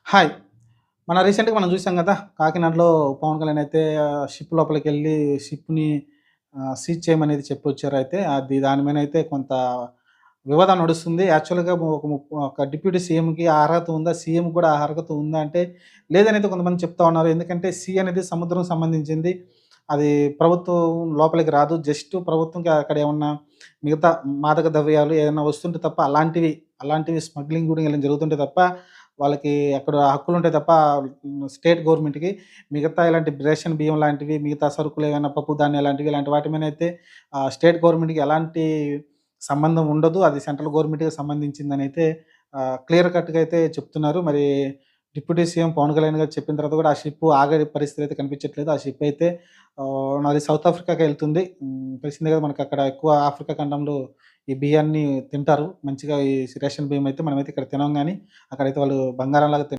Hi. రీసెంట్‌గా మనం చూసాం గదా! కాకినాడలో పవన్ కళ్యాణ్ అయితే షిప్ లోపలికెళ్ళి షిప్‌ని సీజ్ చేయమనేది చెప్పొచ్చారైతే. దాని మీదనైతే కొంత వివాదం నడుస్తుంది. యాక్చువల్‌గా ఒక డిప్యూటీ సీఎంకి ఆ అర్హత ఉందా? సీఎంకి కూడా ఆ అర్హత ఉందా అంటే లేదనైతే కొంతమంది చెప్తా ఉన్నారు. ఎందుకంటే సీ అనేది సముద్రం సంబంధించింది. అది ప్రభుత్వం లోపలికి రాదు. జస్ట్ ప్రభుత్వంకి అక్కడ ఏమన్నా మిగతా మాదక ద్రవ్యాలు ఏదైనా వస్తుంటే తప్ప అలాంటివి స్మగ్లింగ్ గూడా ఇలా జరుగుతుంటే తప్ప వాళ్ళకి అక్కడ హక్కులుంటాయి తప్ప స్టేట్ గవర్నమెంట్‌కి మిగతా ఇలాంటి రేషన్ బియ్యం లాంటివి, మిగతా సరుకులు ఏవైనా పప్పు ధాన్యాలు లాంటివి, ఇలాంటి వాటి మీదనైతే స్టేట్ గవర్నమెంట్‌కి ఎలాంటి సంబంధం ఉండదు. అది సెంట్రల్ గవర్నమెంట్‌కి సంబంధించిందనైతే క్లియర్ కట్‌గా అయితే చెప్తున్నారు. మరి డిప్యూటీ సీఎం పవన్ కళ్యాణ్ గారు చెప్పిన తర్వాత కూడా ఆ షిప్ ఆగే పరిస్థితి అయితే కనిపించట్లేదు. ఆ షిప్ అయితే నాది సౌత్ ఆఫ్రికాకే ఎళ్తుంది. తెలిసిందే కదా! మనకక్కడ ఎక్కువ ఆఫ్రికా ఖండంలో ఈ బియ్యాన్ని తింటారు. మంచిగా ఈ రేషన్ బియ్యం అయితే మనమైతే ఇక్కడ తినం గానీ, అక్కడైతే వాళ్ళు బంగారంలాగా